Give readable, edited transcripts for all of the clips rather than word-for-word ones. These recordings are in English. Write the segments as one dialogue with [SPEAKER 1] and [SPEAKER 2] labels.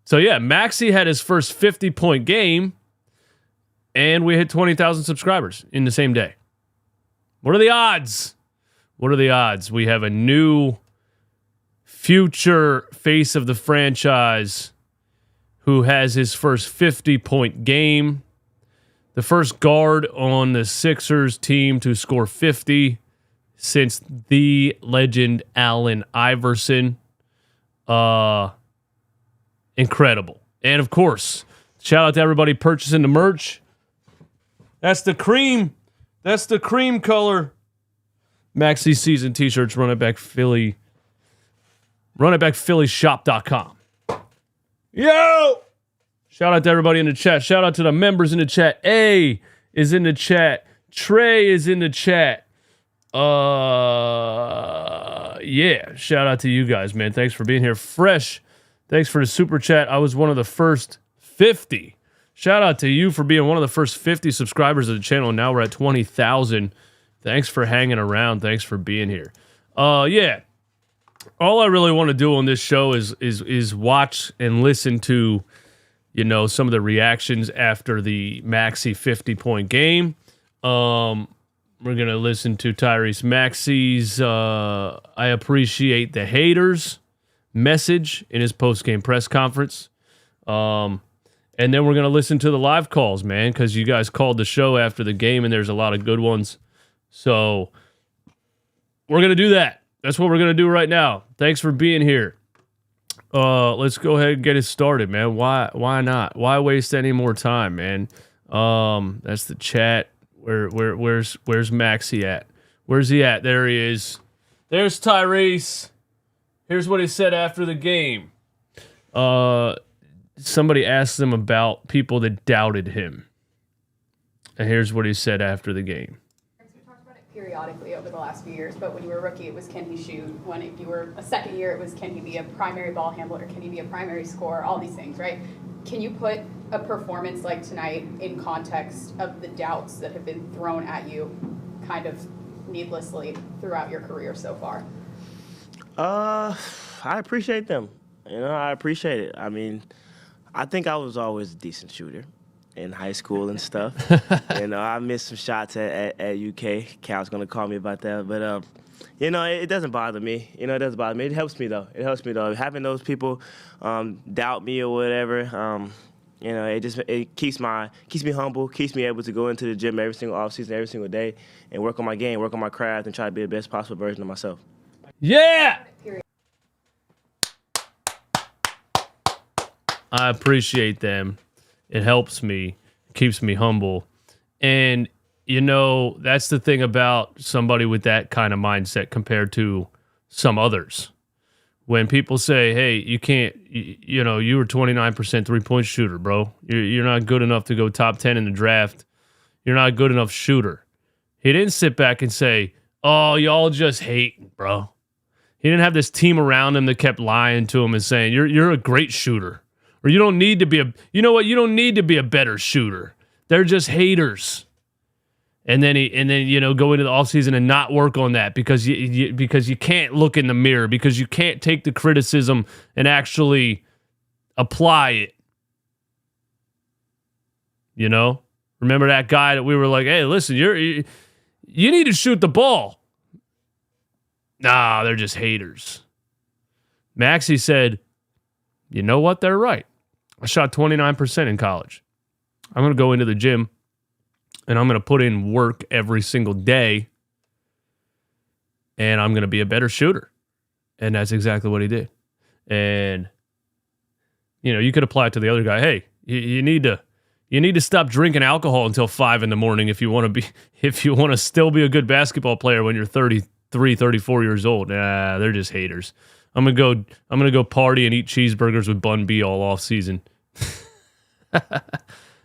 [SPEAKER 1] So yeah, Maxey had his first 50-point game, and we hit 20,000 subscribers in the same day. What are the odds? What are the odds? We have a new future face of the franchise who has his first 50-point game. The first guard on the Sixers team to score 50 since the legend Allen Iverson. Incredible. And of course, shout out to everybody purchasing the merch. That's the cream. That's the cream color. Maxey season t-shirts, Run It Back Philly. RunItBackPhillyShop.com. Yo! Shout out to everybody in the chat. Shout out to the members in the chat. A is in the chat. Trey is in the chat. Yeah. Shout out to you guys, man. Thanks for being here. Fresh. Thanks for the super chat. I was one of the first 50. Shout out to you for being one of the first 50 subscribers of the channel. Now we're at 20,000. Thanks for hanging around. Thanks for being here. Yeah. All I really want to do on this show is watch and listen to, you know, some of the reactions after the Maxey 50-point game. We're going to listen to Tyrese Maxey's I appreciate the haters message in his post-game press conference. And then we're going to listen to the live calls, man, because you guys called the show after the game, and there's a lot of good ones. So we're going to do that. That's what we're going to do right now. Thanks for being here. Let's go ahead and get it started, man. Why not? Why waste any more time, man? That's the chat. Where's Maxey at? Where's he at? There he is. There's Tyrese. Here's what he said after the game. Somebody asked him about people that doubted him. And here's what he said after the game.
[SPEAKER 2] We talked about it periodically over the last few years, but when you were a rookie, it was can he shoot? When you were a second year, it was can he be a primary ball handler? Can he be a primary scorer? All these things, right? Can you put a performance like tonight in context of the doubts that have been thrown at you kind of needlessly throughout your career so far?
[SPEAKER 3] I appreciate them. You know, I appreciate it. I mean, I think I was always a decent shooter in high school and stuff. You know, I missed some shots at UK. Cal's going to call me about that. But, you know, it doesn't bother me. You know, it doesn't bother me. It helps me, though. It helps me, though. Having those people doubt me or whatever, you know, it keeps me humble, keeps me able to go into the gym every single offseason, every single day, and work on my game, work on my craft, and try to be the best possible version of myself.
[SPEAKER 1] Yeah! I appreciate them. It helps me, keeps me humble. And, you know, that's the thing about somebody with that kind of mindset compared to some others. When people say, hey, you can't, you know, you were 29% three-point shooter, bro. You're not good enough to go top 10 in the draft. You're not a good enough shooter. He didn't sit back and say, oh, y'all just hate, bro. He didn't have this team around him that kept lying to him and saying, you're a great shooter. Or you don't need to be you know what? You don't need to be a better shooter. They're just haters. And then you know, go into the offseason and not work on that because you can't look in the mirror, because you can't take the criticism and actually apply it. You know? Remember that guy that we were like, hey, listen, you need to shoot the ball. Nah, they're just haters. Maxey said, you know what? They're right. I shot 29% in college. I'm going to go into the gym and I'm going to put in work every single day and I'm going to be a better shooter. And that's exactly what he did. And, you know, you could apply it to the other guy. Hey, you need to stop drinking alcohol until 5 a.m. if you want to still be a good basketball player when you're 33, 34 years old. Nah, they're just haters. I'm gonna go party and eat cheeseburgers with Bun B all off season.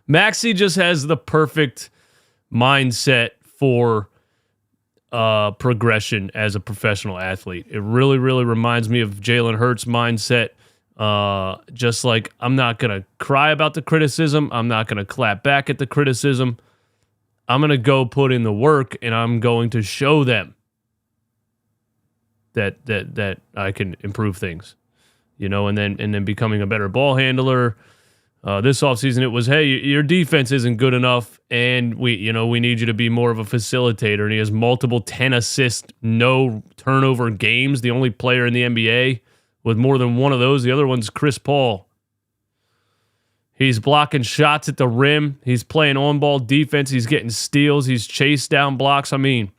[SPEAKER 1] Maxey just has the perfect mindset for progression as a professional athlete. It really, really reminds me of Jalen Hurts' mindset. Just like, I'm not gonna cry about the criticism. I'm not gonna clap back at the criticism. I'm gonna go put in the work, and I'm going to show them that I can improve things. and then becoming a better ball handler. This offseason, it was, hey, your defense isn't good enough, and we need you to be more of a facilitator. And he has multiple 10 assist, no turnover games. The only player in the NBA with more than one of those. The other one's Chris Paul. He's blocking shots at the rim. He's playing on-ball defense. He's getting steals. He's chased down blocks. I mean,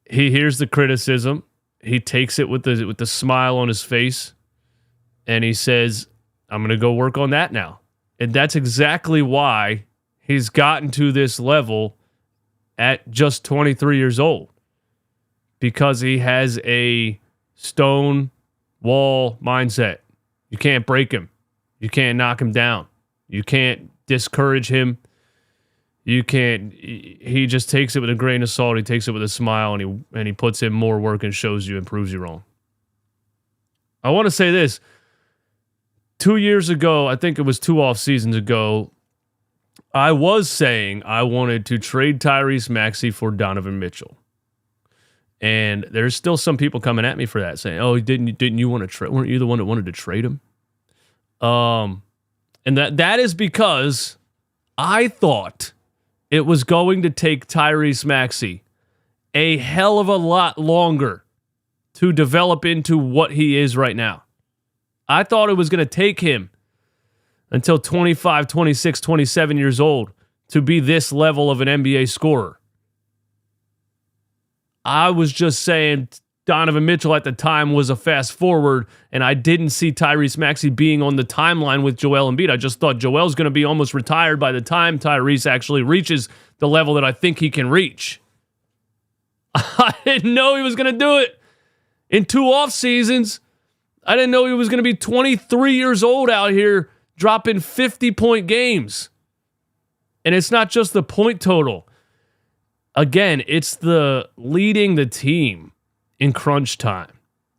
[SPEAKER 1] he hears the criticism. He takes it with the smile on his face, and he says, I'm going to go work on that now. And that's exactly why he's gotten to this level at just 23 years old, because he has a stone wall mindset. You can't break him. You can't knock him down. You can't discourage him. You can't. He just takes it with a grain of salt. He takes it with a smile, and he puts in more work and shows you and proves you wrong. I want to say this. 2 years ago, I think it was 2 off seasons ago, I was saying I wanted to trade Tyrese Maxey for Donovan Mitchell. And there's still some people coming at me for that, saying, "Oh, didn't you want to trade? Weren't you the one that wanted to trade him?" And that is because I thought it was going to take Tyrese Maxey a hell of a lot longer to develop into what he is right now. I thought it was going to take him until 25, 26, 27 years old to be this level of an NBA scorer. I was just saying Donovan Mitchell at the time was a fast forward, and I didn't see Tyrese Maxey being on the timeline with Joel Embiid. I just thought Joel's going to be almost retired by the time Tyrese actually reaches the level that I think he can reach. I didn't know he was going to do it in 2 off seasons. I didn't know he was going to be 23 years old out here dropping 50-point games. And it's not just the point total. Again, it's the leading the team in crunch time.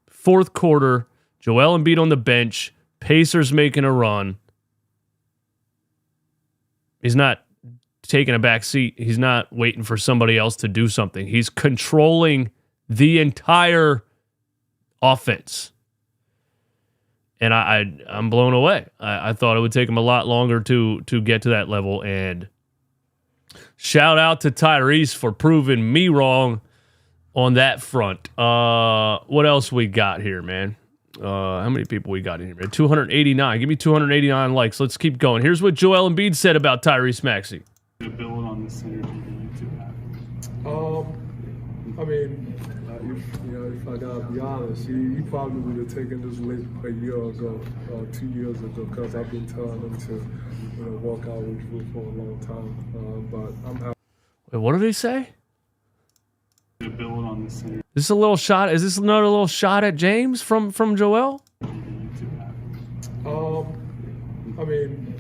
[SPEAKER 1] 4th quarter, Joel Embiid on the bench, Pacers making a run. He's not taking a back seat. He's not waiting for somebody else to do something. He's controlling the entire offense. And I'm blown away. I thought it would take him a lot longer to get to that level. And shout out to Tyrese for proving me wrong on that front. What else we got here, man? How many people we got in here, man? 289. Give me 289 likes. Let's keep going. Here's what Joel Embiid said about Tyrese Maxey.
[SPEAKER 4] To build on the synergy that you have.
[SPEAKER 5] I mean, if I gotta be honest, you probably would have taken this leap a year ago, 2 years ago, because I've been telling him to, walk out with you for a long time. But I'm happy.
[SPEAKER 1] Wait, what did he say?
[SPEAKER 4] To build on the synergy
[SPEAKER 1] Is this a little shot? Is this another little shot at James from Joel?
[SPEAKER 4] that you have.
[SPEAKER 5] I mean,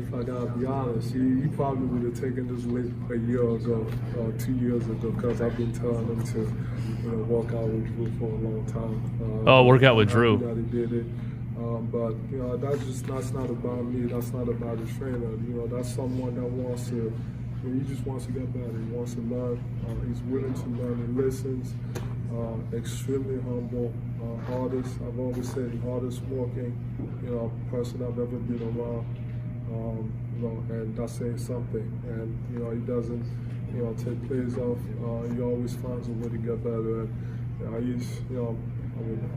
[SPEAKER 5] if I gotta be honest, you probably would have taken this leap a year ago, 2 years ago, because I've been telling him to, walk out with you for a long time.
[SPEAKER 1] Work out with Drew.
[SPEAKER 5] That he did it. But that's not about me. That's not about the trainer. That's someone that wants to. He just wants to get better. He wants to learn. He's willing to learn. He listens. Extremely humble. Hardest. I've always said hardest working. Person I've ever been around. And that's saying something. And he doesn't, take plays off. He always finds a way to get better. And he's,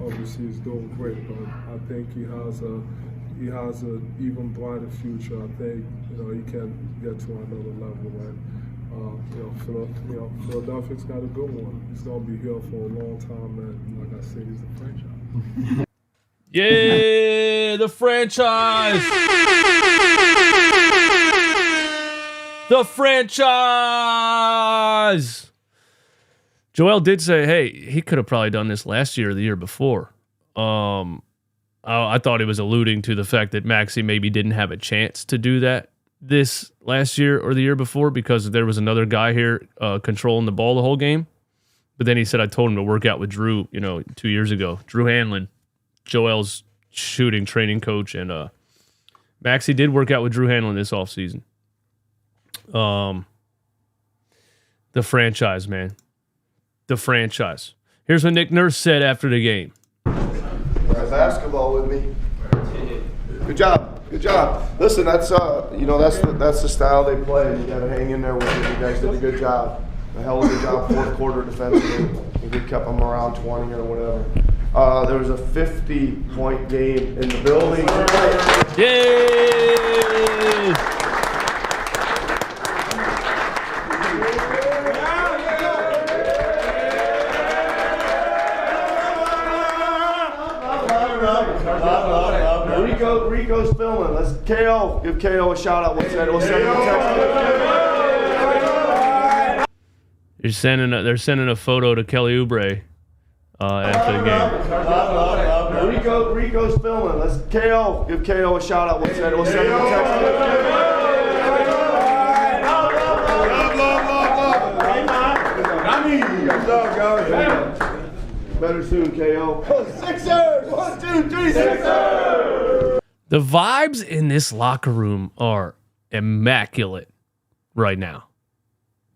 [SPEAKER 5] obviously he's doing great. But I think he has an even brighter future. I think he can get to another level. And Philadelphia's got a good one. He's gonna be here for a long time. And like I said, he's a franchise.
[SPEAKER 1] Yeah, the franchise. The franchise. Joel did say, hey, he could have probably done this last year or the year before. I thought he was alluding to the fact that Maxey maybe didn't have a chance to do that this last year or the year before because there was another guy here controlling the ball the whole game. But then he said, I told him to work out with Drew, 2 years ago. Drew Hanlon, Joel's shooting training coach. And Maxey did work out with Drew Hanlon this offseason. The franchise, man. The franchise. Here's what Nick Nurse said after the game.
[SPEAKER 6] Basketball with me. Good job. Good job. Listen, that's that's the style they play. You got to hang in there with it. You guys did a good job. A hell of a good job fourth quarter defensively. We kept them around 20 or whatever. There was a 50-point game in the building tonight.
[SPEAKER 1] Yay!
[SPEAKER 6] Rico's filming. Let's KO. Give KO a shout out. We'll send him a text.
[SPEAKER 1] They're sending a photo to Kelly Oubre after the game.
[SPEAKER 6] Rico's filming. Let's KO. Give KO a shout out. We'll send him a text. Better soon, KO. Sixers! 1, 2, 3, Sixers!
[SPEAKER 1] The vibes in this locker room are immaculate right now.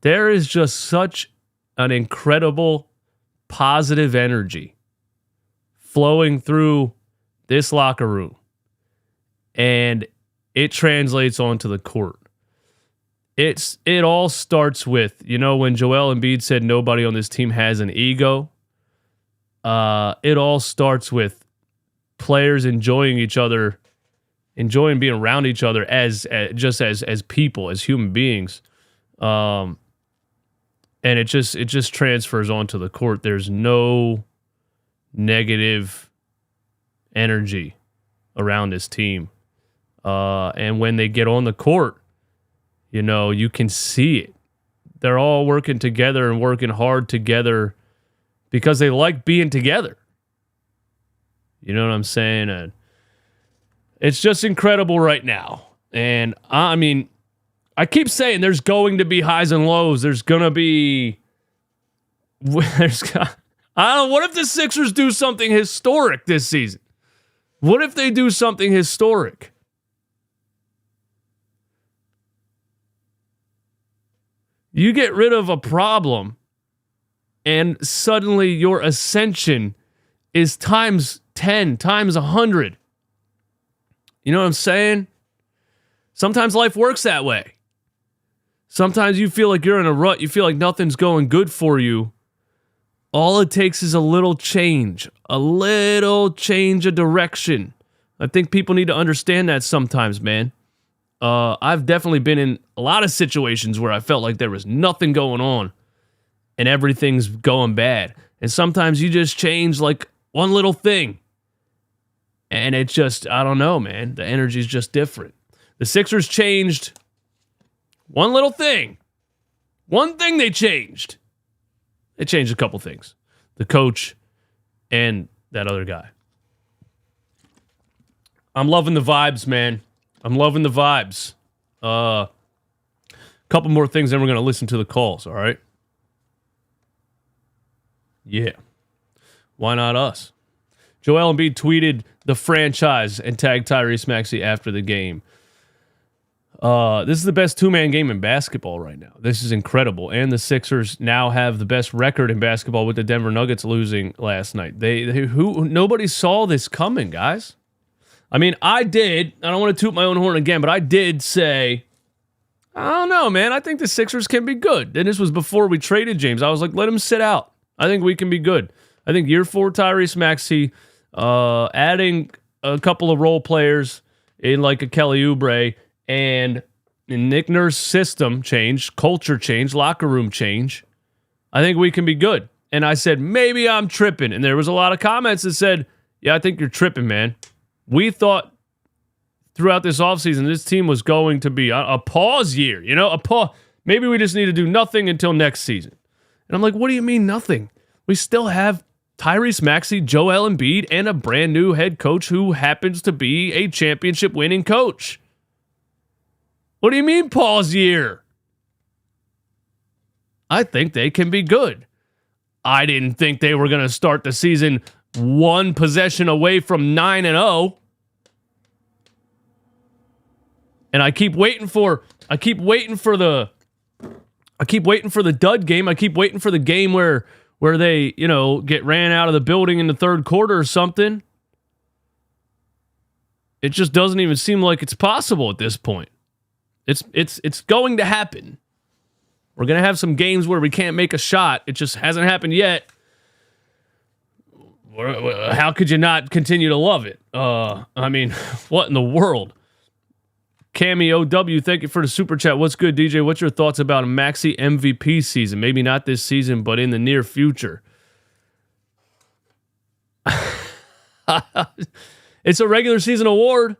[SPEAKER 1] There is just such an incredible positive energy flowing through this locker room, and it translates onto the court. It all starts with, when Joel Embiid said nobody on this team has an ego. It all starts with players enjoying each other, enjoying being around each other as people, as human beings. And it just transfers onto the court. There's no negative energy around this team. And when they get on the court, you can see it. They're all working together and working hard together because they like being together. You know what I'm saying? And it's just incredible right now. And I mean, I keep saying there's going to be highs and lows. There's going to be... I don't know. What if the Sixers do something historic this season? What if they do something historic? You get rid of a problem, and suddenly your ascension is times 10, times 100. You know what I'm saying? Sometimes life works that way. Sometimes you feel like you're in a rut. You feel like nothing's going good for you. All it takes is a little change of direction. I think people need to understand that sometimes, man. I've definitely been in a lot of situations where I felt like there was nothing going on and everything's going bad. And sometimes you just change like one little thing. And it just, I don't know, man. The energy's just different. The Sixers changed one little thing. One thing they changed. They changed a couple things. The coach and that other guy. I'm loving the vibes, man. I'm loving the vibes. Couple more things, then we're going to listen to the calls, all right? Yeah. Why not us? Joel Embiid tweeted the franchise and tagged Tyrese Maxey after the game. This is the best two-man game in basketball right now. This is incredible. And the Sixers now have the best record in basketball with the Denver Nuggets losing last night. Nobody saw this coming, guys. I mean, I did. I don't want to toot my own horn again, but I did say, I don't know, man. I think the Sixers can be good. And this was before we traded James. I was like, let him sit out. I think we can be good. I think year 4, Tyrese Maxey, adding a couple of role players in like a Kelly Oubre, and Nick Nurse system change, culture change, locker room change. I think we can be good. And I said, maybe I'm tripping. And there was a lot of comments that said, yeah, I think you're tripping, man. We thought throughout this offseason this team was going to be a pause year, a pause. Maybe we just need to do nothing until next season. And I'm like, what do you mean nothing? We still have Tyrese Maxey, Joel Embiid, and a brand new head coach who happens to be a championship winning coach. What do you mean pause year? I think they can be good. I didn't think they were going to start the season one possession away from 9-0. And I keep waiting for the dud game. I keep waiting for the game where they, get ran out of the building in the third quarter or something. It just doesn't even seem like it's possible at this point. It's going to happen. We're going to have some games where we can't make a shot. It just hasn't happened yet. How could you not continue to love it? I mean, what in the world? Cameo W, thank you for the super chat. What's good, DJ? What's your thoughts about a Maxey MVP season? Maybe not this season, but in the near future. It's a regular season award.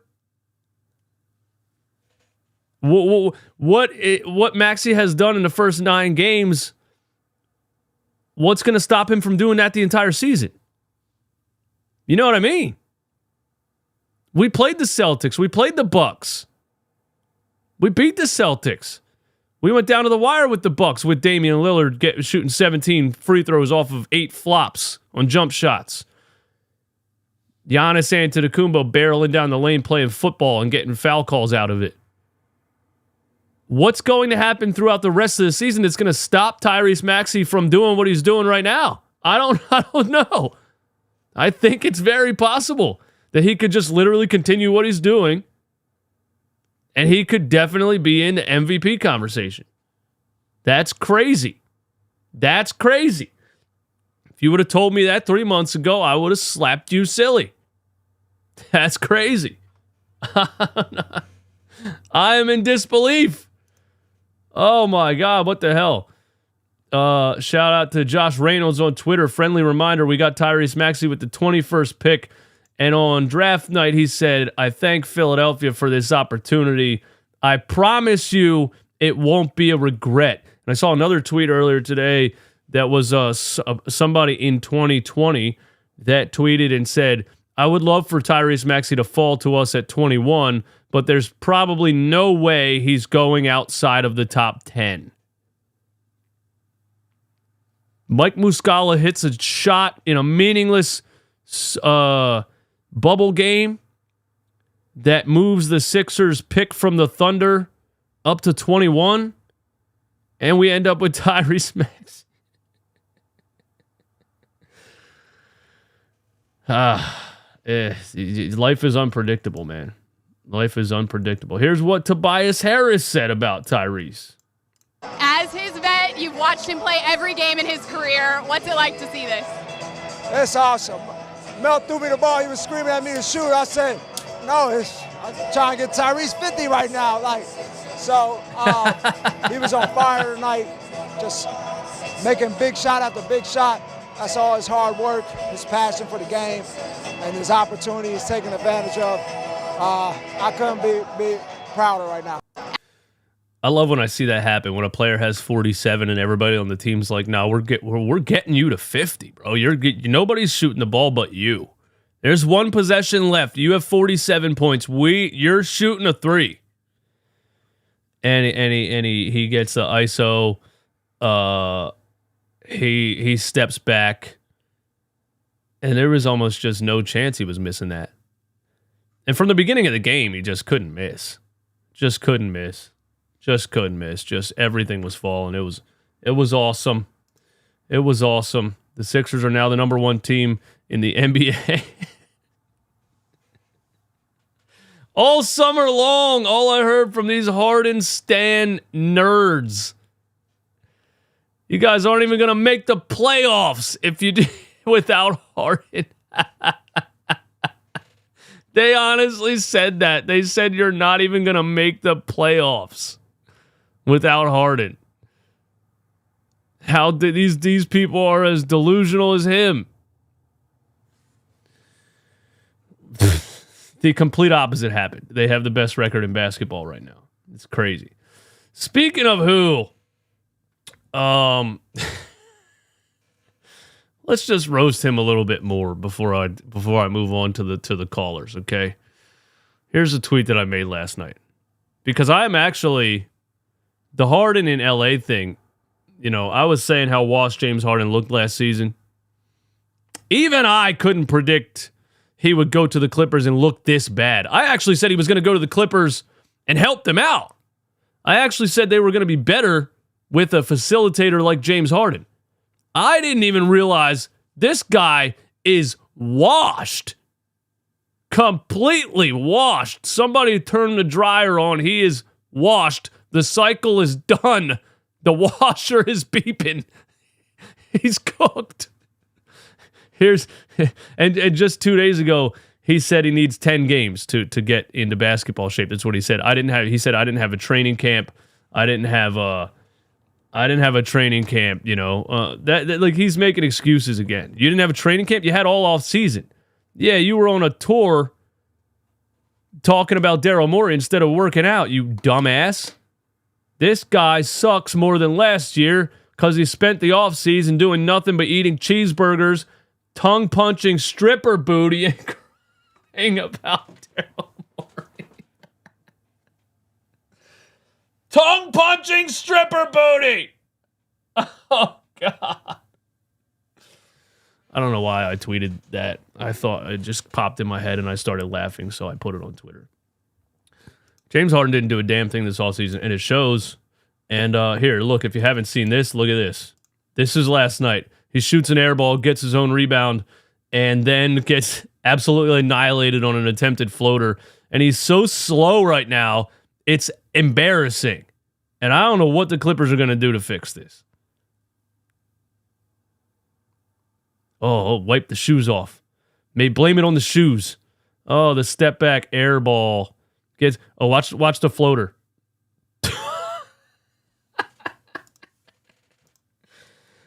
[SPEAKER 1] What Maxey has done in the first 9 games, what's going to stop him from doing that the entire season? You know what I mean? We played the Celtics. We played the Bucks. We beat the Celtics. We went down to the wire with the Bucks with Damian Lillard shooting 17 free throws off of 8 flops on jump shots. Giannis Antetokounmpo barreling down the lane playing football and getting foul calls out of it. What's going to happen throughout the rest of the season that's going to stop Tyrese Maxey from doing what he's doing right now? I don't know. I think it's very possible that he could just literally continue what he's doing, and he could definitely be in the MVP conversation. That's crazy. That's crazy. If you would have told me that 3 months ago, I would have slapped you silly. That's crazy. I am in disbelief. Oh my God, what the hell? Shout out to Josh Reynolds on Twitter. Friendly reminder, we got Tyrese Maxey with the 21st pick. And on draft night, he said, I thank Philadelphia for this opportunity. I promise you it won't be a regret. And I saw another tweet earlier today that was somebody in 2020 that tweeted and said, I would love for Tyrese Maxey to fall to us at 21, but there's probably no way he's going outside of the top 10. Mike Muscala hits a shot in a meaningless bubble game that moves the Sixers pick from the Thunder up to 21, and we end up with Tyrese Maxey. Life is unpredictable, man. Life is unpredictable. Here's what Tobias Harris said about Tyrese.
[SPEAKER 2] As his vet, you've watched him play every game in his career. What's it like to see this?
[SPEAKER 7] It's awesome. Mel threw me the ball. He was screaming at me to shoot. I said, no, I'm trying to get Tyrese 50 right now. He was on fire tonight, just making big shot after big shot. That's all his hard work, his passion for the game, and his opportunity he's taking advantage of. I couldn't be prouder right now.
[SPEAKER 1] I love when I see that happen, when a player has 47 and everybody on the team's like, no, we're getting you to 50, bro. Nobody's shooting the ball but you. There's one possession left. You have 47 points. You're shooting a 3. And he gets the ISO. He steps back. And there was almost just no chance he was missing that. And from the beginning of the game, he just couldn't miss. Just couldn't miss. Just everything was falling. It was awesome. It was awesome. The Sixers are now the number 1 team in the NBA. All summer long, all I heard from these Harden stan nerds. You guys aren't even going to make the playoffs if you do without Harden. They honestly said that. They said you're not even going to make the playoffs without Harden. How did these people are as delusional as him? The complete opposite happened. They have the best record in basketball right now. It's crazy. Speaking of who, let's just roast him a little bit more before I move on to the callers, okay? Here's a tweet that I made last night. Because I'm actually the Harden in LA thing, I was saying how washed James Harden looked last season. Even I couldn't predict he would go to the Clippers and look this bad. I actually said he was going to go to the Clippers and help them out. I actually said they were going to be better with a facilitator like James Harden. I didn't even realize this guy is washed. completely washed. Somebody turned the dryer on. He is washed. The cycle is done. The washer is beeping. He's cooked. And just 2 days ago, he said he needs 10 games to get into basketball shape. That's what he said. He said I didn't have a training camp. I didn't have a training camp, that like he's making excuses again. You didn't have a training camp? You had all off season. Yeah, you were on a tour talking about Daryl Morey instead of working out, you dumbass. This guy sucks more than last year because he spent the off season doing nothing but eating cheeseburgers, tongue-punching stripper booty, and crying about Daryl Morey. Tongue-punching stripper booty! Oh, God. I don't know why I tweeted that. I thought it just popped in my head and I started laughing, so I put it on Twitter. James Harden didn't do a damn thing this offseason, and it shows. And here, look, if you haven't seen this, look at this. This is last night. He shoots an air ball, gets his own rebound, and then gets absolutely annihilated on an attempted floater. And he's so slow right now, it's embarrassing. And I don't know what the Clippers are going to do to fix this. Oh, wipe the shoes off. May blame it on the shoes. Oh, the step back air ball. Watch the floater.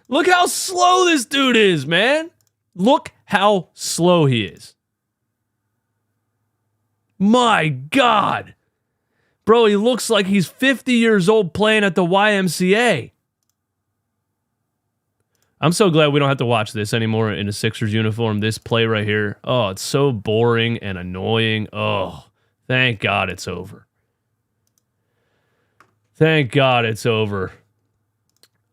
[SPEAKER 1] Look how slow this dude is, man. Look how slow he is. My God. Bro, he looks like he's 50 years old playing at the YMCA. I'm so glad we don't have to watch this anymore in a Sixers uniform. This play right here. Oh, it's so boring and annoying. Oh, thank God it's over. Thank God it's over.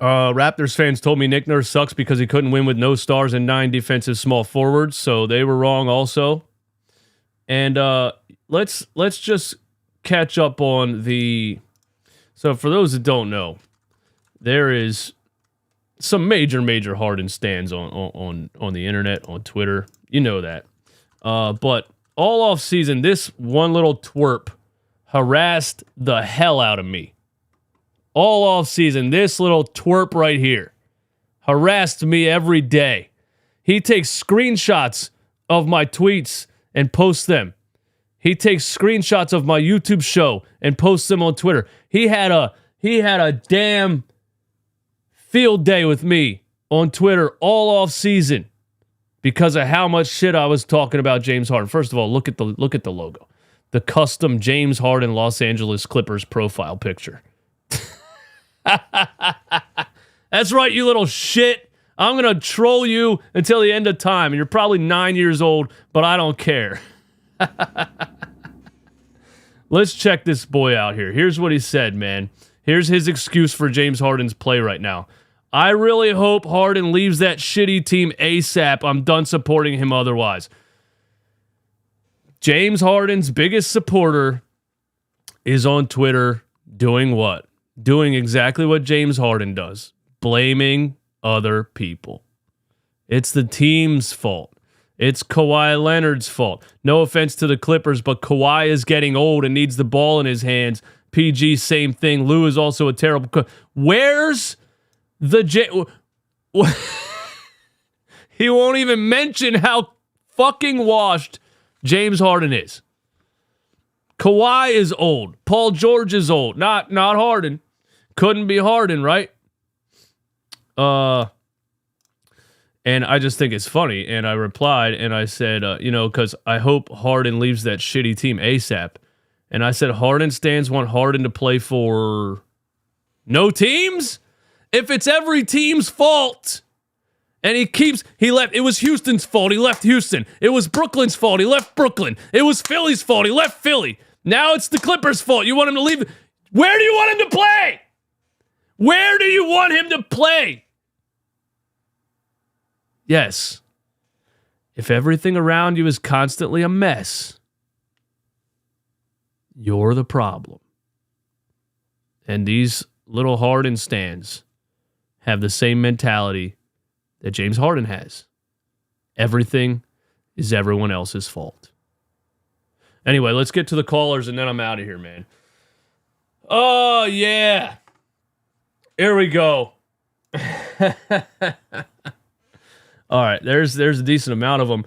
[SPEAKER 1] Raptors fans told me Nick Nurse sucks because he couldn't win with no stars and 9 defensive small forwards, so they were wrong also. And let's just catch up on the... So for those that don't know, there is some major Harden stands on the internet, on Twitter. You know that. But all off season, this one little twerp harassed the hell out of me. All off season, this little twerp right here harassed me every day. He takes screenshots of my tweets and posts them. He takes screenshots of my YouTube show and posts them on Twitter. He had a damn field day with me on Twitter all off season because of how much shit I was talking about James Harden. First of all, look at the logo. The custom James Harden Los Angeles Clippers profile picture. That's right, you little shit. I'm going to troll you until the end of time. And you're probably 9 years old, but I don't care. Let's check this boy out here. Here's what he said, man. Here's his excuse for James Harden's play right now. I really hope Harden leaves that shitty team ASAP. I'm done supporting him otherwise. James Harden's biggest supporter is on Twitter doing what? Doing exactly what James Harden does. Blaming other people. It's the team's fault. It's Kawhi Leonard's fault. No offense to the Clippers, but Kawhi is getting old and needs the ball in his hands. PG, same thing. Lou is also a terrible... Where's the... He won't even mention how fucking washed James Harden is. Kawhi is old. Paul George is old. Not Harden. Couldn't be Harden, right? And I just think it's funny. And I replied and I said, because I hope Harden leaves that shitty team ASAP. And I said, Harden stands want Harden to play for no teams? If it's every team's fault. And he left. It was Houston's fault. He left Houston. It was Brooklyn's fault. He left Brooklyn. It was Philly's fault. He left Philly. Now it's the Clippers' fault. You want him to leave? Where do you want him to play? Where do you want him to play? Yes. If everything around you is constantly a mess, you're the problem. And these little Harden stands have the same mentality that James Harden has. Everything is everyone else's fault. Anyway, let's get to the callers, and then I'm out of here, man. Oh, yeah. Here we go. All right, there's a decent amount of them,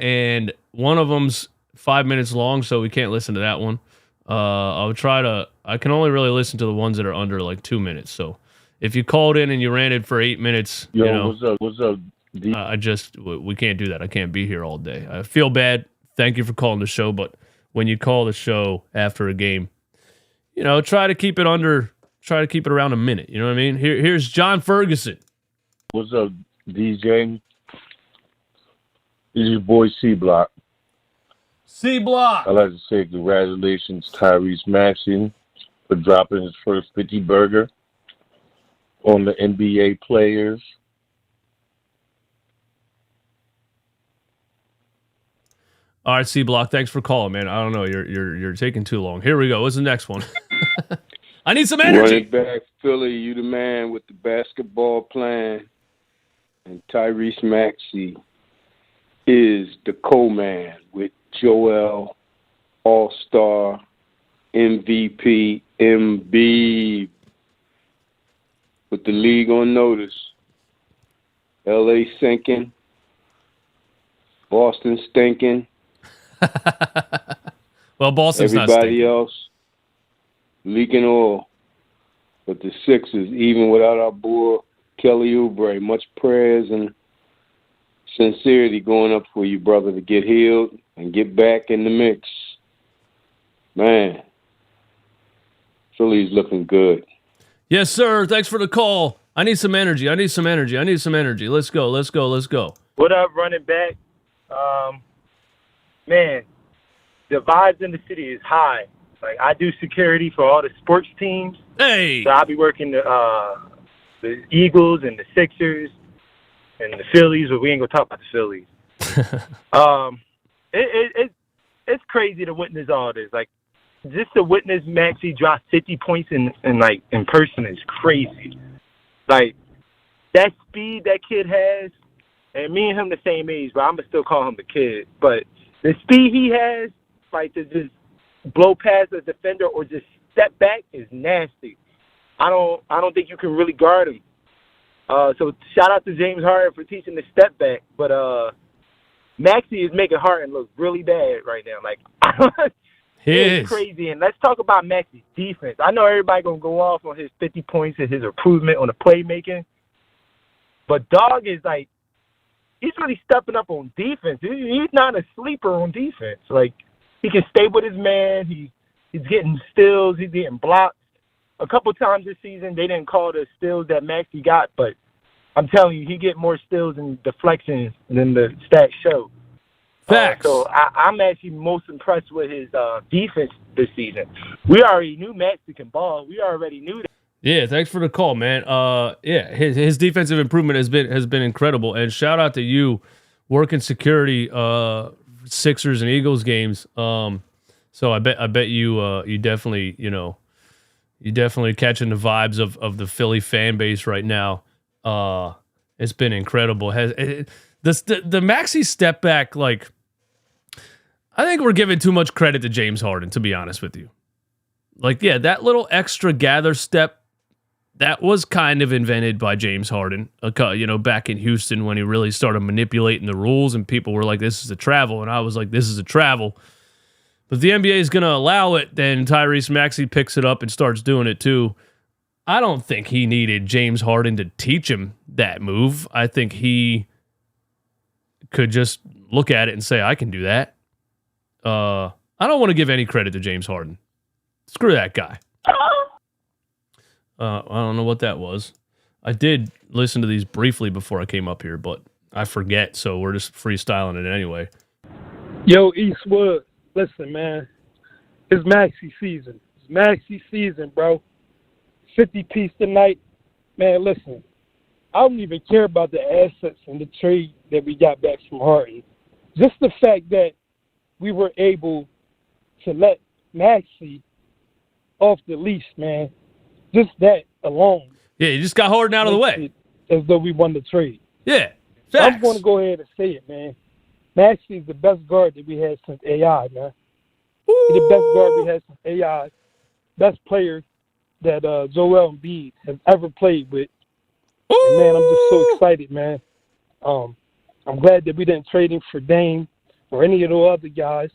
[SPEAKER 1] and one of them's 5 minutes long, so we can't listen to that one. I can only really listen to the ones that are under like 2 minutes. So if you called in and you ranted for 8 minutes,
[SPEAKER 8] what's up?
[SPEAKER 1] We can't do that. I can't be here all day. I feel bad. Thank you for calling the show, but when you call the show after a game, try to keep it around a minute. You know what I mean? Here's John Ferguson.
[SPEAKER 8] What's up, DJ? This is your boy C Block.
[SPEAKER 1] C Block.
[SPEAKER 8] I'd like to say congratulations, Tyrese Maxey, for dropping his first 50 burger on the NBA players.
[SPEAKER 1] All right, C Block. Thanks for calling, man. I don't know. You're taking too long. Here we go. What's the next one? I need some energy.
[SPEAKER 9] Running back Philly, you the man with the basketball plan, and Tyrese Maxey is the co-man with Joel, All-Star, MVP, Embiid, with the league on notice. LA sinking, Boston stinking.
[SPEAKER 1] Well, Boston's not
[SPEAKER 9] everybody
[SPEAKER 1] stinking.
[SPEAKER 9] else leaking oil. But the Sixers, even without our boy Kelly Oubre, much prayers and sincerity going up for you, brother, to get healed and get back in the mix. Man, Philly's looking good.
[SPEAKER 1] Yes, sir. Thanks for the call. I need some energy. Let's go.
[SPEAKER 10] What up, running back? Man, the vibes in the city is high. Like, I do security for all the sports teams.
[SPEAKER 1] Hey!
[SPEAKER 10] So I'll be working the Eagles and the Sixers and the Phillies, but we ain't going to talk about the Phillies. It's crazy to witness all this. Like, just to witness Maxey drop 50 points in person is crazy. Like, that speed that kid has, and me and him the same age, but I'm going to still call him the kid. But the speed he has, like, to just blow past a defender or just step back is nasty. I don't think you can really guard him. So shout out to James Harden for teaching the step back. But Maxey is making Harden look really bad right now. Like, it's crazy. And let's talk about Maxey's defense. I know everybody going to go off on his 50 points and his improvement on the playmaking. But Dog is like, he's really stepping up on defense. He's not a sleeper on defense. Like, he can stay with his man. He's getting steals. He's getting blocks. A couple times this season, they didn't call the steals that Maxey got, but I'm telling you, he get more steals and deflections than the stats show.
[SPEAKER 1] Facts.
[SPEAKER 10] So I'm actually most impressed with his defense this season. We already knew Maxey can ball. We already knew that.
[SPEAKER 1] Yeah, thanks for the call, man. His defensive improvement has been incredible, and shout out to you working security Sixers and Eagles games. So I bet you definitely catching the vibes of the Philly fan base right now. It's been incredible. The Maxey step back, like, I think we're giving too much credit to James Harden, to be honest with you. Like, yeah, that little extra gather step, that was kind of invented by James Harden, back in Houston when he really started manipulating the rules and people were like, this is a travel. And I was like, this is a travel. But if the NBA is going to allow it, then Tyrese Maxey picks it up and starts doing it too. I don't think he needed James Harden to teach him that move. I think he could just look at it and say, I can do that. I don't want to give any credit to James Harden. Screw that guy. I don't know what that was. I did listen to these briefly before I came up here, but I forget, so we're just freestyling it anyway.
[SPEAKER 11] Yo, Eastwood, listen, man. It's Maxey season. It's Maxey season, bro. 50-piece tonight. Man, listen. I don't even care about the assets and the trade that we got back from Harden. Just the fact that we were able to let Maxey off the leash, man. Just that alone.
[SPEAKER 1] Yeah, you just got Harden out of the way.
[SPEAKER 11] As though we won the trade.
[SPEAKER 1] Yeah, facts.
[SPEAKER 11] I'm going to go ahead and say it, man. Maxey is the best guard that we had since AI, man. the best guard we had since AI, best player that Joel Embiid has ever played with. And, man, I'm just so excited, man. I'm glad that we didn't trade him for Dame or any of the other guys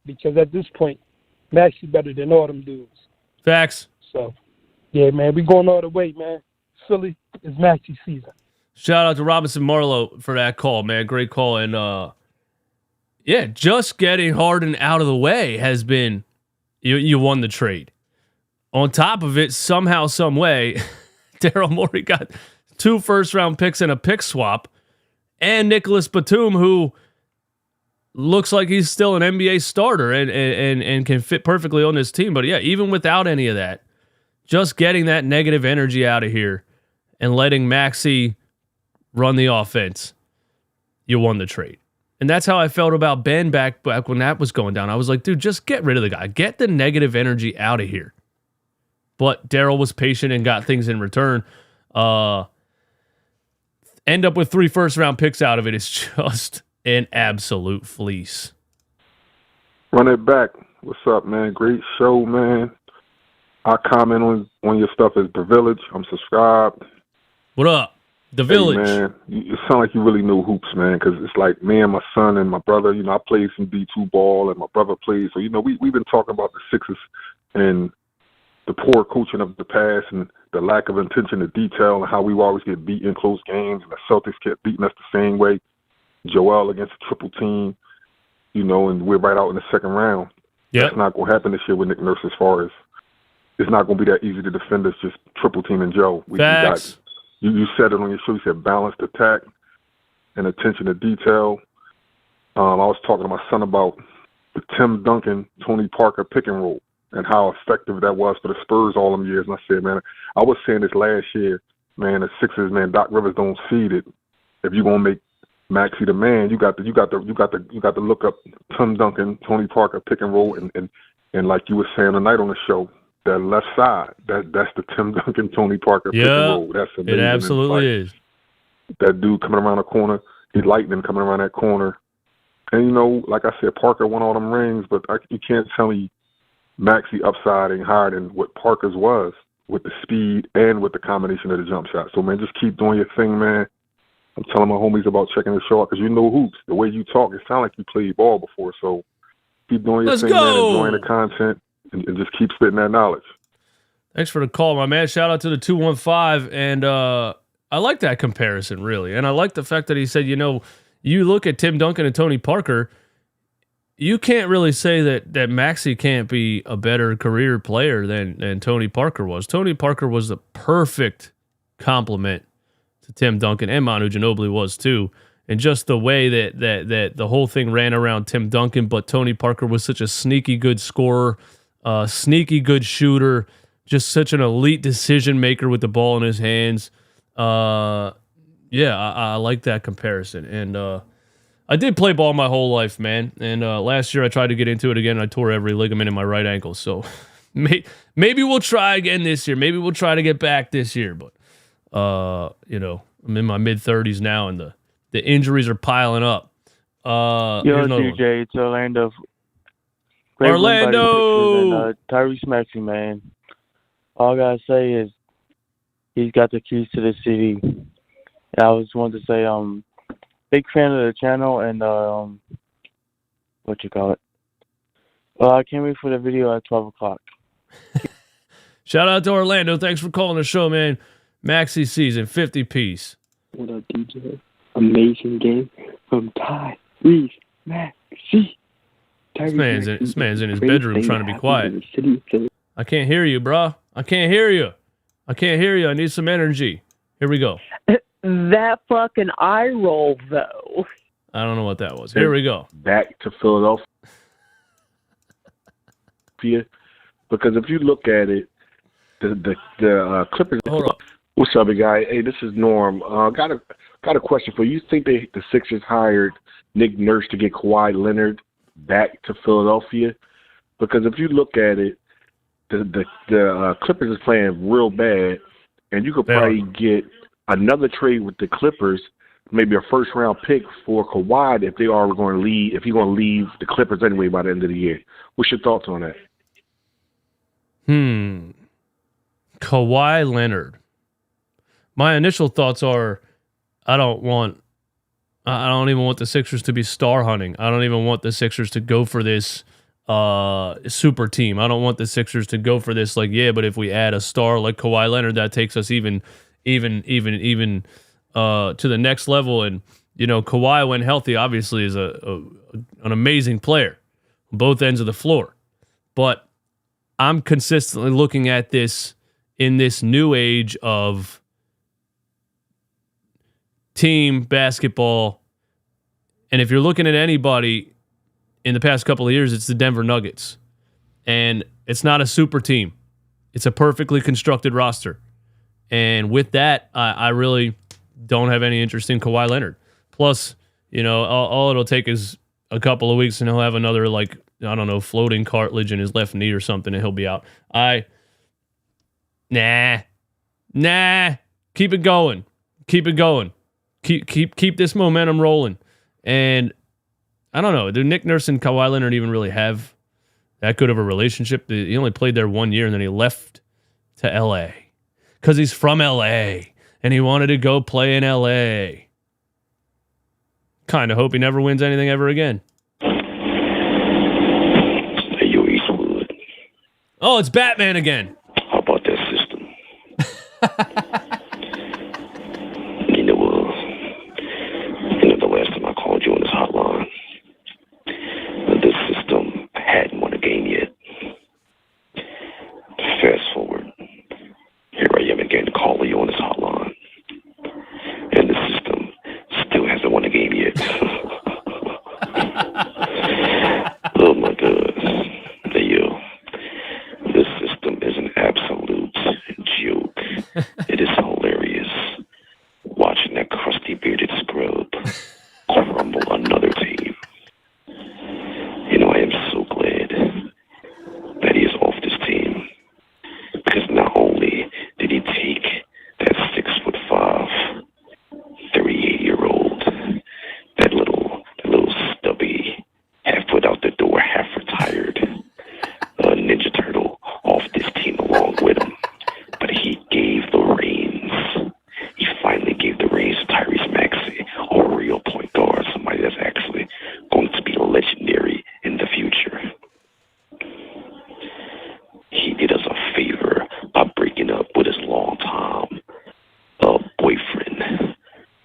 [SPEAKER 11] because at this point, Maxey better than all them dudes.
[SPEAKER 1] Facts.
[SPEAKER 11] So, yeah, man, we going all the way, man. Philly is Maxey season.
[SPEAKER 1] Shout out to Robinson Marlowe for that call, man. Great call. And, yeah, just getting Harden out of the way has been, you won the trade. On top of it, somehow, some way, Daryl Morey got 2 first-round picks and a pick swap, and Nicholas Batum, who looks like he's still an NBA starter and can fit perfectly on this team. But yeah, even without any of that, just getting that negative energy out of here and letting Maxey run the offense, you won the trade. And that's how I felt about Ben back when that was going down. I was like, dude, just get rid of the guy. Get the negative energy out of here. But Daryl was patient and got things in return. End up with 3 first-round picks out of it. It's just an absolute fleece.
[SPEAKER 12] Run it back. What's up, man? Great show, man. I comment on your stuff as The Village. I'm subscribed.
[SPEAKER 1] What up? The Village.
[SPEAKER 12] Hey, man, you sound like you really know hoops, man, because it's like me and my son and my brother, I played some D2 ball and my brother played. So, we've been talking about the Sixers and the poor coaching of the past and the lack of attention to detail and how we always get beat in close games and the Celtics kept beating us the same way. Joel against a triple team, and we're right out in the second round.
[SPEAKER 1] Yep.
[SPEAKER 12] That's not going to happen this year with Nick Nurse as far as it's not going to be that easy to defend us just triple teaming Joe.
[SPEAKER 1] Facts.
[SPEAKER 12] You said it on your show. You said balanced attack and attention to detail. I was talking to my son about the Tim Duncan, Tony Parker pick and roll and how effective that was for the Spurs all them years. And I said, man, I was saying this last year, man, the Sixers, man, Doc Rivers don't feed it. If you're gonna make Maxey the man, you got to look up Tim Duncan, Tony Parker pick and roll, and like you were saying tonight on the show, that left side, that's the Tim Duncan, Tony Parker pick and roll. That's amazing.
[SPEAKER 1] It absolutely is.
[SPEAKER 12] That dude coming around the corner, he's lightning coming around that corner. And, like I said, Parker won all them rings, but you can't tell me Maxey upside ain't higher than what Parker's was with the speed and with the combination of the jump shot. So, man, just keep doing your thing, man. I'm telling my homies about checking the show out because you know hoops. The way you talk, it sounds like you played ball before. So keep doing your thing, man, enjoying the content, and just keep spitting that knowledge.
[SPEAKER 1] Thanks for the call, my man. Shout out to the 215. And I like that comparison, really. And I like the fact that he said, you look at Tim Duncan and Tony Parker, you can't really say that Maxey can't be a better career player than Tony Parker was. Tony Parker was the perfect complement to Tim Duncan, and Manu Ginobili was too. And just the way that the whole thing ran around Tim Duncan, but Tony Parker was such a sneaky good scorer, sneaky good shooter, just such an elite decision maker with the ball in his hands. I like that comparison. And I did play ball my whole life, man. And last year I tried to get into it again. And I tore every ligament in my right ankle. So maybe we'll try again this year. Maybe we'll try to get back this year. But I'm in my mid-30s now, and the injuries are piling up.
[SPEAKER 13] Yo, DJ, it's Orlando.
[SPEAKER 1] Orlando!
[SPEAKER 13] Tyrese Maxey, man. All I gotta say is he's got the keys to the city. And I just wanted to say, big fan of the channel and what you call it. I can't wait for the video at 12 o'clock.
[SPEAKER 1] Shout out to Orlando. Thanks for calling the show, man. Maxey season, 50-piece.
[SPEAKER 4] What up, DJ? Amazing game from Tyrese Maxey.
[SPEAKER 1] This man's in his bedroom trying to be quiet. I can't hear you, bro. I can't hear you. I need some energy. Here we go.
[SPEAKER 14] That fucking eye roll, though.
[SPEAKER 1] I don't know what that was. Here we go.
[SPEAKER 8] Back to Philadelphia. Because if you look at it, the Clippers.
[SPEAKER 1] Hold on.
[SPEAKER 8] What's up, big guy? Hey, this is Norm. Got a question for you. You think the Sixers hired Nick Nurse to get Kawhi Leonard back to Philadelphia? Because if you look at it, the Clippers is playing real bad, and you could probably get another trade with the Clippers maybe a first round pick for Kawhi if they are going to leave, if he's going to leave the Clippers anyway by the end of the year. What's your thoughts on that?
[SPEAKER 1] Kawhi Leonard. My initial thoughts are I don't even want the Sixers to be star hunting. I don't even want the Sixers to go for this super team. I don't want the Sixers to go for this but if we add a star like Kawhi Leonard, that takes us even to the next level. And Kawhi, when healthy, obviously is an amazing player on both ends of the floor. But I'm consistently looking at this in this new age of team basketball. And if you're looking at anybody in the past couple of years, it's the Denver Nuggets. And it's not a super team. It's a perfectly constructed roster. And with that, I really don't have any interest in Kawhi Leonard. Plus, all it'll take is a couple of weeks and he'll have another, floating cartilage in his left knee or something and he'll be out. Nah. Keep it going. Keep this momentum rolling. And I don't know. Do Nick Nurse and Kawhi Leonard even really have that good of a relationship? He only played there 1 year and then he left to L.A. because he's from L.A. and he wanted to go play in L.A. Kind of hope he never wins anything ever again.
[SPEAKER 15] Hey, yo, Eastwood.
[SPEAKER 1] Oh, it's Batman again.
[SPEAKER 15] How about that system? The last time I called you on this hotline, this system hadn't won a game yet. Fast forward, here I am again calling you on this hotline, and the system still hasn't won a game yet. Oh my goodness. Hey, yo, this system is an absolute joke. It is hilarious watching that crusty bearded scrub crumble another team. I am so glad that he is off this team, because not only did he take that 6'5", 38-year-old, that little stubby, half foot out the door, half retired Ninja Turtle off this team along with him, but he gave the reins. He finally gave the reins to Tyrese Maxey, a real point guard, somebody that's actually going to be legendary in the future. He did us a favor by breaking up with his longtime boyfriend,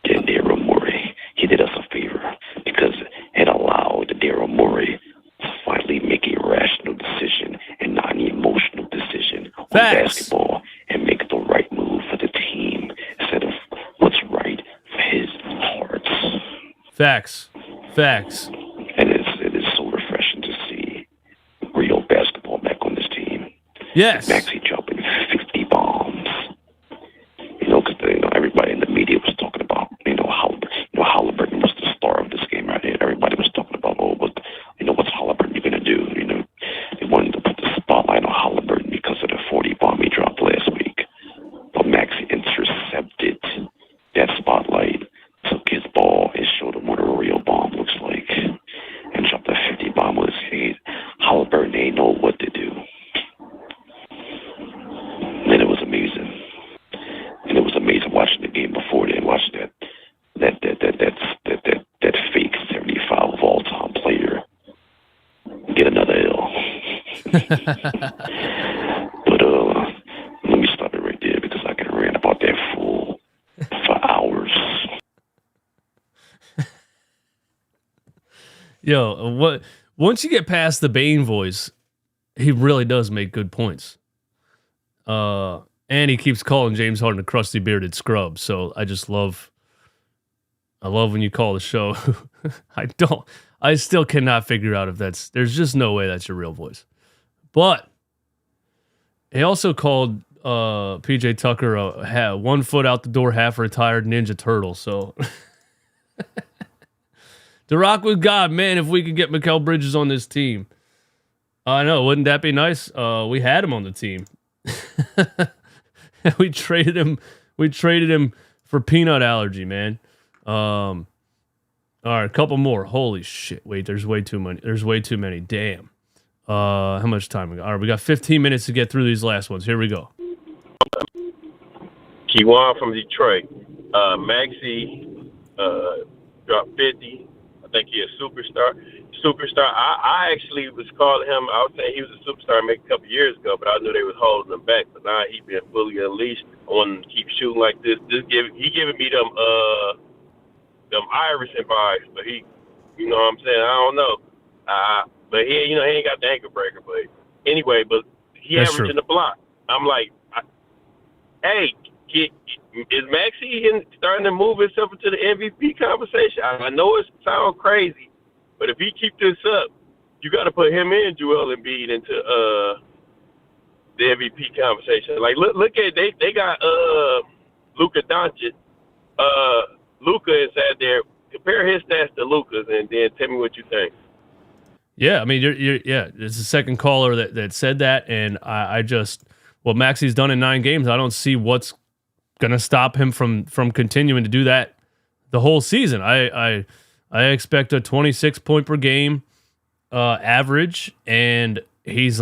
[SPEAKER 15] Daryl Morey. He did us a favor because it allowed Daryl Morey to finally make a rational decision and not an emotional decision on basketball and make the right move for the team instead of what's right for his heart.
[SPEAKER 1] Facts.
[SPEAKER 15] And it is so refreshing to see real basketball back on this team.
[SPEAKER 1] Yes.
[SPEAKER 15] Maxey dropping 50 bombs. Because everybody in the media was talking about, Halliburton was the star of this game right here. Everybody was talking about, what's Halliburton going to do? They wanted to put the spotlight on Halliburton because of the 40 bomb he dropped last week. But Maxey intercepted that spotlight, took his ball, and showed him what a real bomb looks like, and dropped a 50 bomb with his head. Halliburton ain't know what to do. And it was amazing. And it was amazing watching the game before then, watching that fake 75 of all-time player get another L. But let me stop it right there because I can rant about that fool for hours.
[SPEAKER 1] Yo, once you get past the Bane voice, he really does make good points. And he keeps calling James Harden a crusty bearded scrub. So I love when you call the show. I still cannot figure out if there's just no way that's your real voice. But he also called PJ Tucker a 1 foot out the door, half retired Ninja Turtle. So to rock with God, man, if we could get Mikal Bridges on this team. I know, wouldn't that be nice? We had him on the team. We traded him for peanut allergy, man. All right, a couple more. Holy shit! Wait, there's way too many. There's way too many. Damn. How much time we got? All right, we got 15 minutes to get through these last ones. Here we go.
[SPEAKER 16] Kiwan from Detroit. Maxey dropped 50. I think he's a superstar. I actually was calling him. I was saying he was a superstar maybe a couple years ago, but I knew they was holding him back. But now he been fully unleashed. I want him to keep shooting like this. He giving me them Iverson vibes, but he, you know what I'm saying? I don't know. But he ain't got the ankle breaker. But anyway, but he averaging the block. I'm like, hey, is Maxey starting to move himself into the MVP conversation? I know it sounds crazy, but if he keep this up, you got to put him and Joel Embiid into the MVP conversation. Like, look at they got Luka Doncic. Luka inside there. Compare his stats to Luka's, and then tell me what you think.
[SPEAKER 1] Yeah, I mean, it's the second caller that said that, and I just what Maxey's done in 9 games, I don't see what's gonna stop him from continuing to do that the whole season. I expect a 26 point per game average, and he's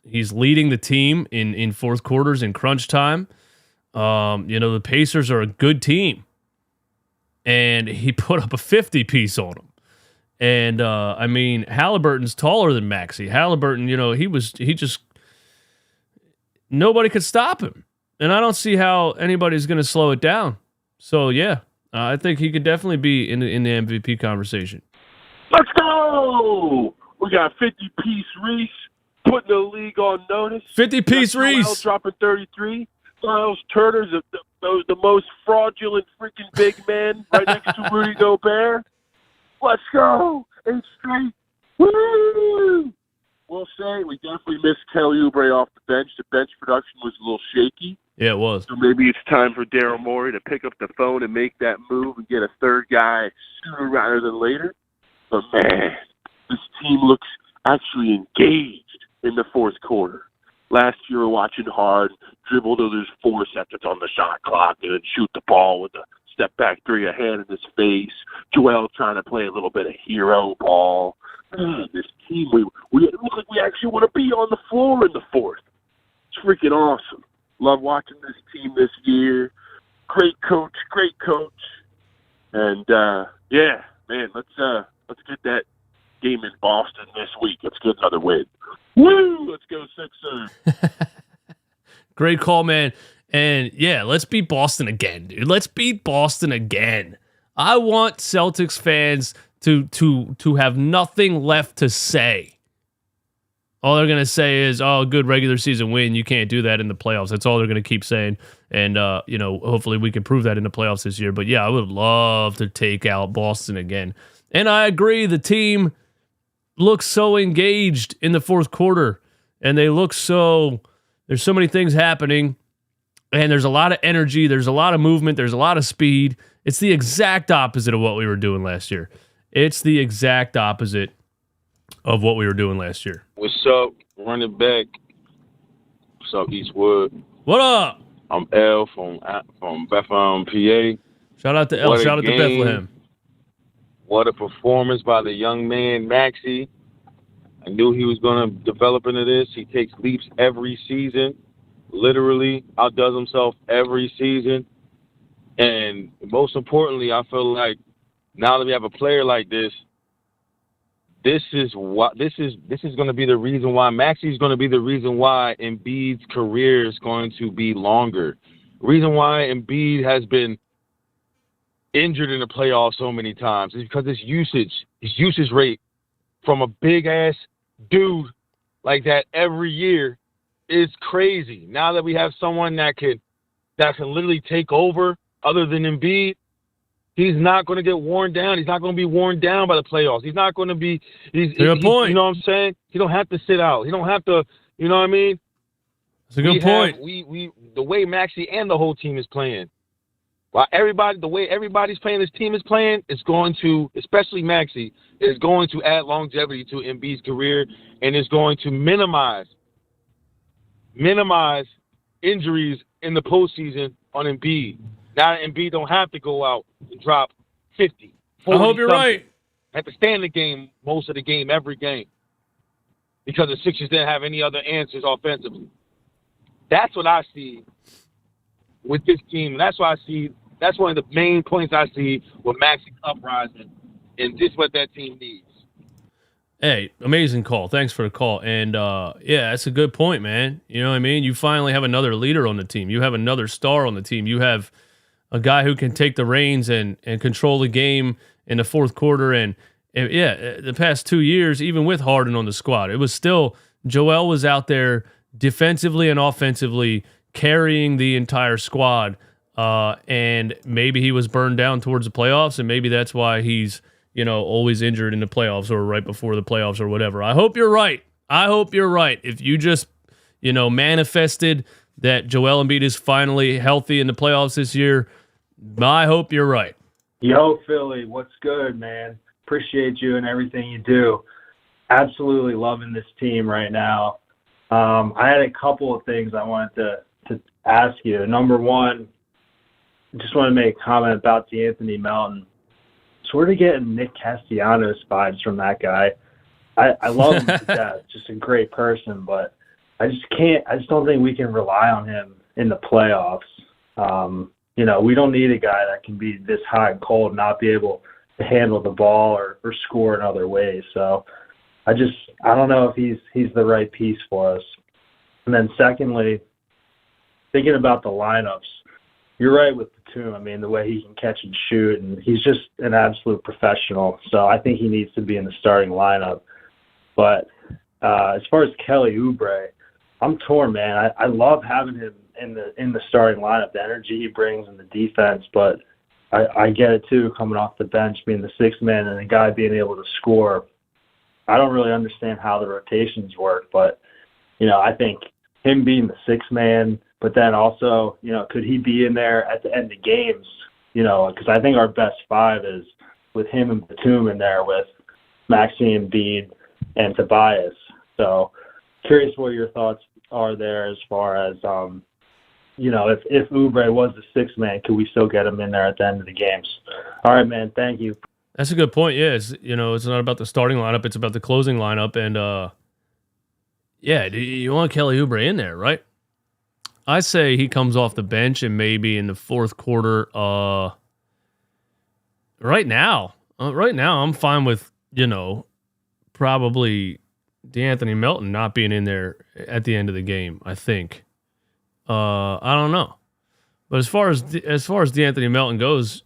[SPEAKER 1] leading the team in fourth quarters in crunch time. The Pacers are a good team, and he put up a 50 piece on them. And I mean, Halliburton's taller than Maxey. Halliburton, nobody could stop him. And I don't see how anybody's going to slow it down. So, yeah, I think he could definitely be in the MVP conversation.
[SPEAKER 8] Let's go! We got 50-piece Reese putting the league on notice.
[SPEAKER 1] 50-piece Reese.
[SPEAKER 8] Miles dropping 33. Miles Turner's the most fraudulent freaking big man right next to Rudy Gobert. Let's go! 8 straight. Woo! We'll say we definitely missed Kelly Oubre off the bench. The bench production was a little shaky.
[SPEAKER 1] Yeah, it was.
[SPEAKER 8] So maybe it's time for Daryl Morey to pick up the phone and make that move and get a third guy sooner rather than later. But, man, this team looks actually engaged in the fourth quarter. Last year, we were watching Harden dribble till there's 4 seconds on the shot clock and then shoot the ball with a step-back 3, a hand in his face. Joel trying to play a little bit of hero ball. This team, we look like we actually want to be on the floor in the fourth. It's freaking awesome. Love watching this team this year. Great coach. And yeah, man, let's get that game in Boston this week. Let's get another win. Woo! Let's go Sixers.
[SPEAKER 1] Great call, man. And yeah, let's beat Boston again, dude. Let's beat Boston again. I want Celtics fans to have nothing left to say. All they're going to say is, oh, good regular season win. You can't do that in the playoffs. That's all they're going to keep saying. And, hopefully we can prove that in the playoffs this year. But, yeah, I would love to take out Boston again. And I agree, the team looks so engaged in the fourth quarter. And they look so – there's so many things happening. And there's a lot of energy. There's a lot of movement. There's a lot of speed. It's the exact opposite of what we were doing last year. It's the exact opposite of what we were doing last year.
[SPEAKER 17] What's up, running back? What's up, Eastwood?
[SPEAKER 1] What up?
[SPEAKER 17] I'm L from Bethlehem, PA.
[SPEAKER 1] Shout out to L. Shout out to Bethlehem.
[SPEAKER 17] What a performance by the young man, Maxey. I knew he was going to develop into this. He takes leaps every season. Literally outdoes himself every season. And most importantly, I feel like now that we have a player like this, this is going to be the reason why Maxey is going to be the reason why Embiid's career is going to be longer. Reason why Embiid has been injured in the playoffs so many times is because his usage rate from a big ass dude like that every year is crazy. Now that we have someone that can literally take over other than Embiid, he's not going to get worn down. He's not going to be worn down by the playoffs. He's not going to be. Good point. You know what I'm saying? He don't have to sit out. He don't have to. You know what I mean?
[SPEAKER 1] That's a good point.
[SPEAKER 17] We the way Maxey and the whole team is playing. While the way everybody's playing, this team is playing, it's going to, especially Maxey, is going to add longevity to Embiid's career, and it's going to minimize injuries in the postseason on Embiid. Now Embiid don't have to go out and drop 50.
[SPEAKER 1] I hope you're
[SPEAKER 17] 40-something.
[SPEAKER 1] right.
[SPEAKER 17] Had to stay in the game most of the game, every game, because the Sixers didn't have any other answers offensively. That's what I see with this team. That's what I see. That's one of the main points I see with Maxey uprising, and this is what that team needs.
[SPEAKER 1] Hey, amazing call. Thanks for the call. And yeah, that's a good point, man. You know what I mean? You finally have another leader on the team. You have another star on the team. You have a guy who can take the reins and control the game in the fourth quarter. And yeah, the past 2 years, even with Harden on the squad, it was still Joel was out there defensively and offensively carrying the entire squad. And maybe he was burned down towards the playoffs, and maybe that's why he's, always injured in the playoffs or right before the playoffs or whatever. I hope you're right. I hope you're right. If you just, manifested that Joel Embiid is finally healthy in the playoffs this year, I hope you're right.
[SPEAKER 18] Yo, Philly, what's good, man? Appreciate you and everything you do. Absolutely loving this team right now. I had a couple of things I wanted to ask you. Number one, I just want to make a comment about DeAnthony Melton. Sort of getting Nick Castellanos vibes from that guy. I love him to death, just a great person, but I just don't think we can rely on him in the playoffs. We don't need a guy that can be this hot and cold and not be able to handle the ball or score in other ways. So I don't know if he's the right piece for us. And then secondly, thinking about the lineups, you're right with Batum. I mean, the way he can catch and shoot, and he's just an absolute professional. So I think he needs to be in the starting lineup. But as far as Kelly Oubre, I'm torn, man. I love having him in the starting lineup, the energy he brings in the defense, but I get it too, coming off the bench, being the sixth man and a guy being able to score. I don't really understand how the rotations work, but I think him being the sixth man, but then also, could he be in there at the end of games? Because I think our best five is with him and Batum in there with Maxey, Embiid, and Tobias. So curious what your thoughts are there as far as, if Oubre was the sixth man, could we still get him in there at the end of the games? All right, man. Thank you.
[SPEAKER 1] That's a good point. Yeah, it's not about the starting lineup; it's about the closing lineup. And you want Kelly Oubre in there, right? I say he comes off the bench and maybe in the fourth quarter. Right now, I'm fine with probably DeAnthony Melton not being in there at the end of the game. I think. I don't know, but as far as DeAnthony Melton goes,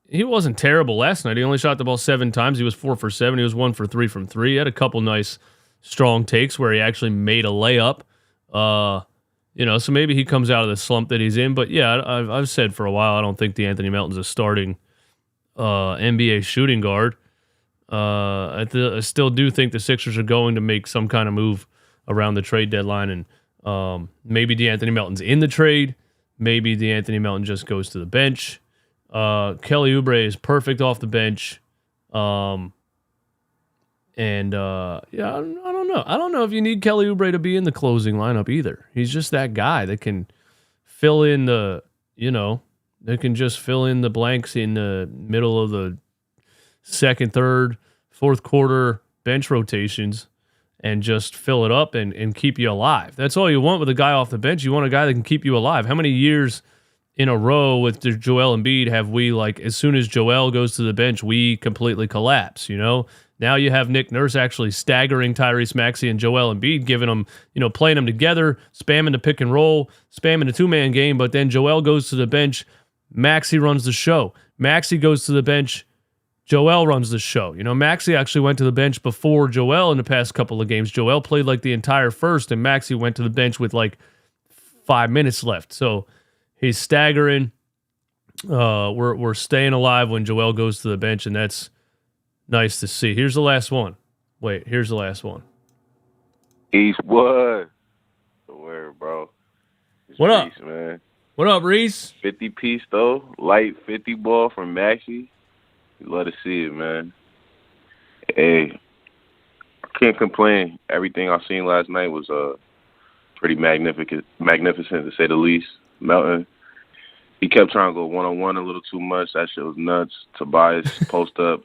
[SPEAKER 1] he wasn't terrible last night. He only shot the ball 7 times. He was 4 for 7. He was 1 for 3 from 3. He had a couple nice, strong takes where he actually made a layup. So maybe he comes out of the slump that he's in. But yeah, I've said for a while I don't think DeAnthony Melton's a starting NBA shooting guard. I still do think the Sixers are going to make some kind of move around the trade deadline, and maybe DeAnthony Melton's in the trade. Maybe DeAnthony Melton just goes to the bench. Kelly Oubre is perfect off the bench. I don't know. I don't know if you need Kelly Oubre to be in the closing lineup either. He's just that guy that can fill in that can just fill in the blanks in the middle of the second, third, fourth quarter bench rotations and just fill it up and keep you alive. That's all you want with a guy off the bench. You want a guy that can keep you alive. How many years in a row with Joel Embiid have we, as soon as Joel goes to the bench, we completely collapse, Now you have Nick Nurse actually staggering Tyrese Maxey and Joel Embiid, giving them, playing them together, spamming the pick and roll, spamming the two-man game, but then Joel goes to the bench, Maxey runs the show. Maxey goes to the bench, Joel runs the show. Maxey actually went to the bench before Joel in the past couple of games. Joel played the entire first, and Maxey went to the bench with 5 minutes left. So he's staggering. We're staying alive when Joel goes to the bench, and that's nice to see. Here's the last one. Here's the last one.
[SPEAKER 19] Eastwood. The word, bro.
[SPEAKER 1] What up,
[SPEAKER 19] man?
[SPEAKER 1] What up, Reese?
[SPEAKER 19] 50 piece though, light 50 ball from Maxey. You love to see it, man. Hey, I can't complain. Everything I seen last night was pretty magnificent to say the least. Melton, he kept trying to go one-on-one a little too much. That shit was nuts. Tobias post up,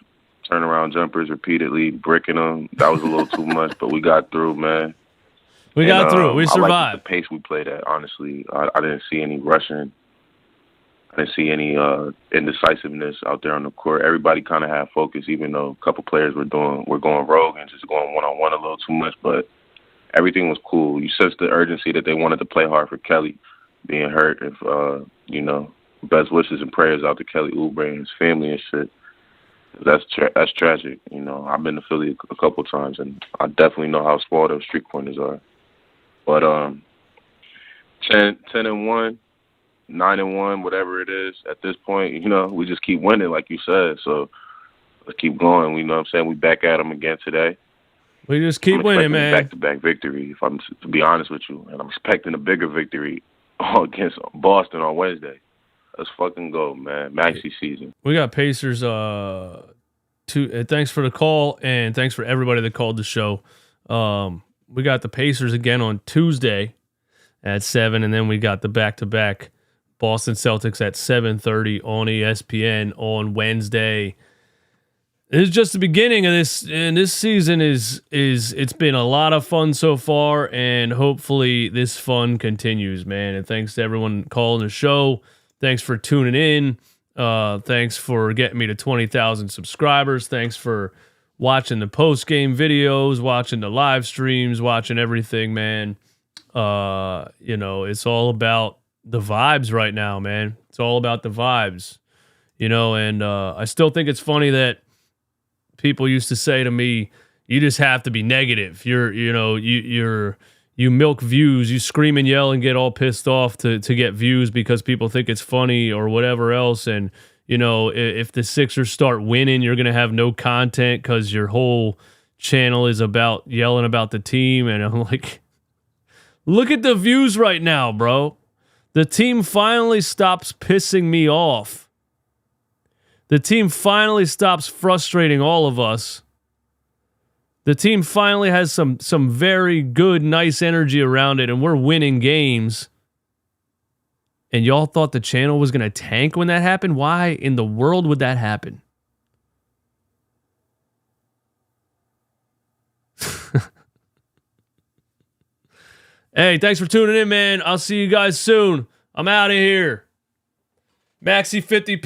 [SPEAKER 19] turnaround jumpers repeatedly, bricking them. That was a little too much, but we got through, man.
[SPEAKER 1] We got through it. We
[SPEAKER 19] I
[SPEAKER 1] survived.
[SPEAKER 19] liked the pace we played at, honestly. I didn't see any rushing. I didn't see any indecisiveness out there on the court. Everybody kind of had focus, even though a couple players were going rogue and just going one-on-one a little too much. But everything was cool. You sensed the urgency that they wanted to play hard for Kelly being hurt. If best wishes and prayers out to Kelly Oubre and his family and shit. That's tragic. I've been to Philly a couple times, and I definitely know how small those street corners are. But 10-1, 9-1, whatever it is at this point, we just keep winning, like you said. So let's keep going. You know what I'm saying? We back at them again today.
[SPEAKER 1] We just keep winning, man.
[SPEAKER 19] Back-to-back victory, if I'm to be honest with you, and I'm expecting a bigger victory against Boston on Wednesday. Let's fucking go, man. Maxey season.
[SPEAKER 1] We got Pacers. Thanks for the call, and thanks for everybody that called the show. We got the Pacers again on Tuesday at 7, and then we got the back-to-back Boston Celtics at 7:30 on ESPN on Wednesday. This is just the beginning of this, and this season it's been a lot of fun so far, and hopefully this fun continues, man. And thanks to everyone calling the show. Thanks for tuning in. Thanks for getting me to 20,000 subscribers. Thanks for watching the post-game videos, watching the live streams, watching everything, man. It's all about the vibes right now, man. It's all about the vibes, and I still think it's funny that people used to say to me, you just have to be negative. You milk views, you scream and yell and get all pissed off to get views because people think it's funny or whatever else. And, if the Sixers start winning, you're going to have no content because your whole channel is about yelling about the team. And I'm like, look at the views right now, bro. The team finally stops pissing me off. The team finally stops frustrating all of us. The team finally has some very good, nice energy around it, and we're winning games. And y'all thought the channel was going to tank when that happened? Why in the world would that happen? Hey, thanks for tuning in, man. I'll see you guys soon. I'm out of here. Maxey 50